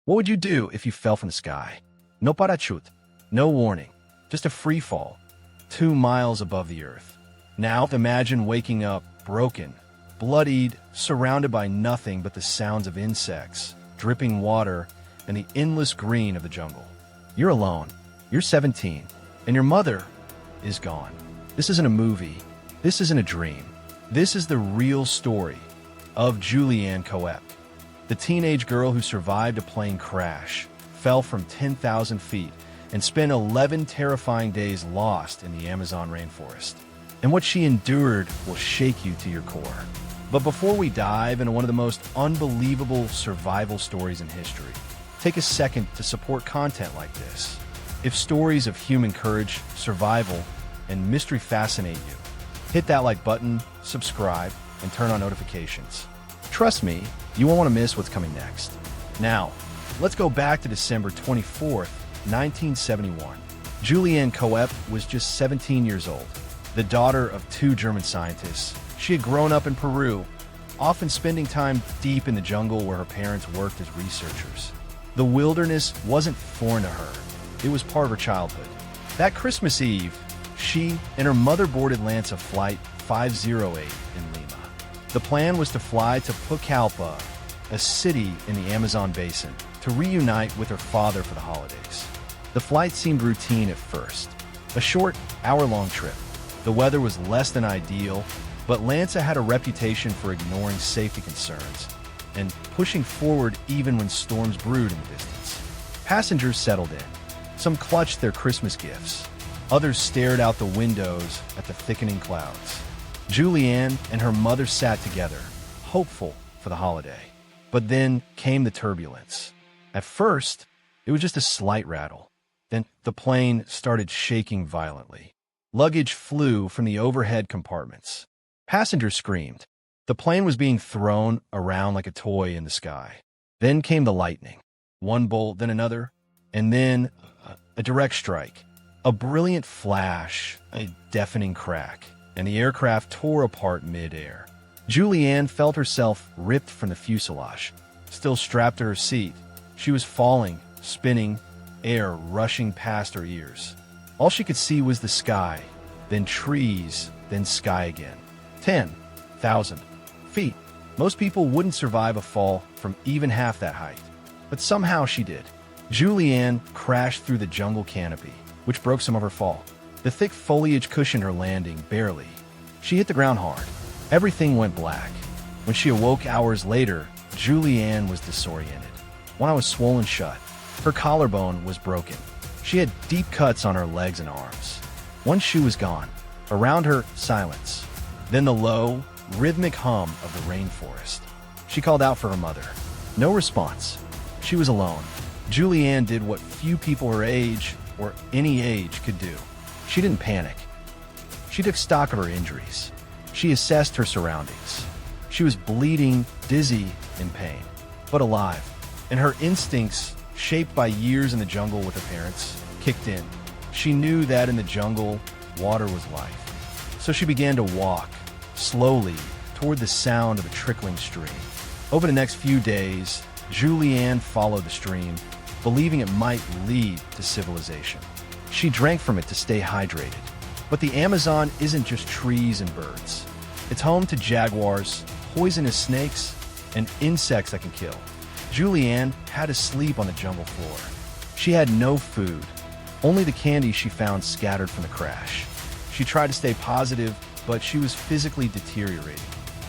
What would you do if you fell from the sky? No parachute, no warning, just a free fall, 2 miles above the earth. Now imagine waking up broken, bloodied, surrounded by nothing but the sounds of insects, dripping water, and the endless green of the jungle. You're alone, you're 17, and your mother is gone. This isn't a movie, this isn't a dream. This is the real story of Juliane Koepcke, the teenage girl who survived a plane crash, fell from 10,000 feet, and spent 11 terrifying days lost in the Amazon rainforest. And what she endured will shake you to your core. But before we dive into one of the most unbelievable survival stories in history, take a second to support content like this. If stories of human courage, survival, and mystery fascinate you, hit that like button, subscribe, and turn on notifications. Trust me, you won't want to miss what's coming next. Now, let's go back to December 24th, 1971. Juliane Koepcke was just 17 years old, the daughter of 2 German scientists. She had grown up in Peru, often spending time deep in the jungle where her parents worked as researchers. The wilderness wasn't foreign to her. It was part of her childhood. That Christmas Eve, she and her mother boarded LANSA Flight 508 in Lima. The plan was to fly to Pucallpa, a city in the Amazon basin, to reunite with her father for the holidays. The flight seemed routine at first, a short, hour-long trip. The weather was less than ideal, but LANSA had a reputation for ignoring safety concerns and pushing forward even when storms brewed in the distance. Passengers settled in. Some clutched their Christmas gifts. Others stared out the windows at the thickening clouds. Juliane and her mother sat together, hopeful for the holiday. But then came the turbulence. At first, it was just a slight rattle. Then the plane started shaking violently. Luggage flew from the overhead compartments. Passengers screamed. The plane was being thrown around like a toy in the sky. Then came the lightning. One bolt, then another, and then a direct strike. A brilliant flash, a deafening crack, and the aircraft tore apart mid-air. Juliane felt herself ripped from the fuselage. Still strapped to her seat, she was falling, spinning, air rushing past her ears. All she could see was the sky, then trees, then sky again. 10,000 feet. Most people wouldn't survive a fall from even half that height. But somehow she did. Juliane crashed through the jungle canopy, which broke some of her fall. The thick foliage cushioned her landing, barely. She hit the ground hard. Everything went black. When she awoke hours later, Juliane was disoriented. One eye was swollen shut. Her collarbone was broken. She had deep cuts on her legs and arms. One shoe was gone. Around her, silence. Then the low, rhythmic hum of the rainforest. She called out for her mother. No response. She was alone. Juliane did what few people her age, or any age, could do. She didn't panic. She took stock of her injuries. She assessed her surroundings. She was bleeding, dizzy, in pain, but alive. And her instincts, shaped by years in the jungle with her parents, kicked in. She knew that in the jungle, water was life. So she began to walk, slowly, toward the sound of a trickling stream. Over the next few days, Juliane followed the stream, believing it might lead to civilization. She drank from it to stay hydrated. But the Amazon isn't just trees and birds. It's home to jaguars, poisonous snakes, and insects that can kill. Juliane had to sleep on the jungle floor. She had no food, only the candy she found scattered from the crash. She tried to stay positive, but she was physically deteriorating.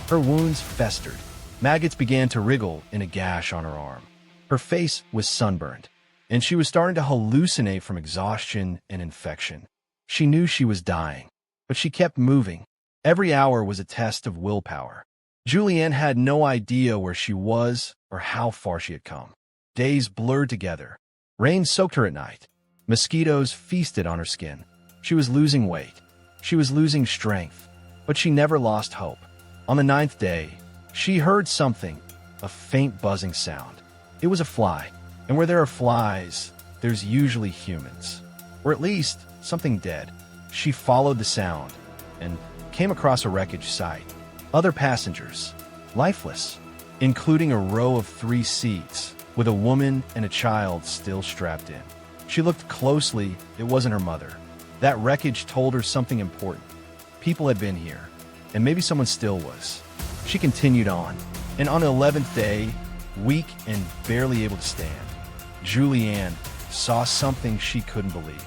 Her wounds festered. Maggots began to wriggle in a gash on her arm. Her face was sunburned, and she was starting to hallucinate from exhaustion and infection. She knew she was dying, but she kept moving. Every hour was a test of willpower. Juliane had no idea where she was or how far she had come. Days blurred together. Rain soaked her at night. Mosquitoes feasted on her skin. She was losing weight. She was losing strength, but she never lost hope. On the 9th day, she heard something, a faint buzzing sound. It was a fly, and where there are flies, there's usually humans, or at least something dead. She followed the sound and came across a wreckage site. Other passengers, lifeless, including a row of 3 seats, with a woman and a child still strapped in. She looked closely. It wasn't her mother. That wreckage told her something important. People had been here, and maybe someone still was. She continued on, and on the 11th day, weak and barely able to stand, Juliane saw something she couldn't believe.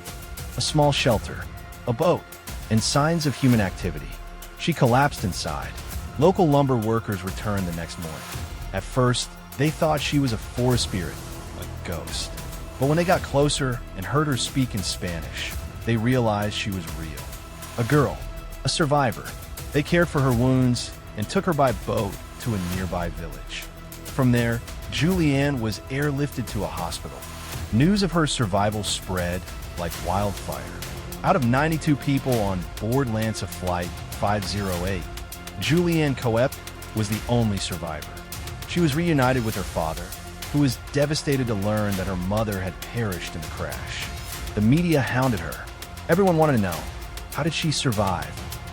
A small shelter, a boat, and signs of human activity. She collapsed inside. Local lumber workers returned the next morning. At first, they thought she was a forest spirit, a ghost. But when they got closer and heard her speak in Spanish, they realized she was real. A girl, a survivor. They cared for her wounds and took her by boat to a nearby village. From there, Juliane was airlifted to a hospital. News of her survival spread like wildfire. Out of 92 people on board LANSA Flight 508, Juliane Koepcke was the only survivor. She was reunited with her father, who was devastated to learn that her mother had perished in the crash. The media hounded her. Everyone wanted to know, how did she survive?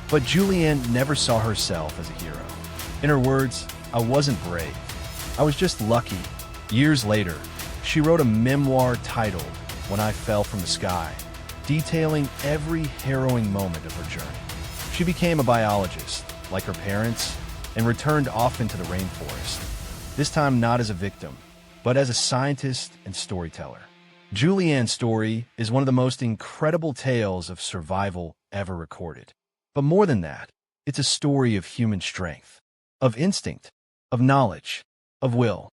But Juliane never saw herself as a hero. In her words, "I wasn't brave. I was just lucky." Years later, she wrote a memoir titled When I Fell from the Sky, detailing every harrowing moment of her journey. She became a biologist, like her parents, and returned often to the rainforest, this time not as a victim, but as a scientist and storyteller. Juliane's story is one of the most incredible tales of survival ever recorded. But more than that, it's a story of human strength, of instinct, of knowledge, of will.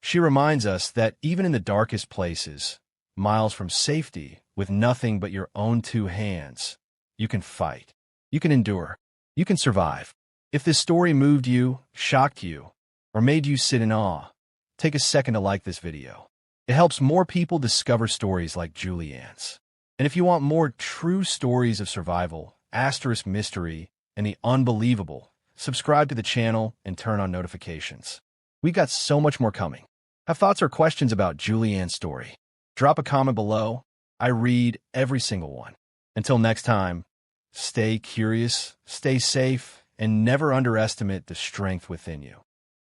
She reminds us that even in the darkest places, miles from safety, with nothing but your own two hands, you can fight, you can endure, you can survive. If this story moved you, shocked you, or made you sit in awe, take a second to like this video. It helps more people discover stories like Juliane's. And if you want more true stories of survival, asterisk mystery, and the unbelievable, subscribe to the channel and turn on notifications. We've got so much more coming. Have thoughts or questions about Juliane's story? Drop a comment below. I read every single one. Until next time, stay curious, stay safe, and never underestimate the strength within you.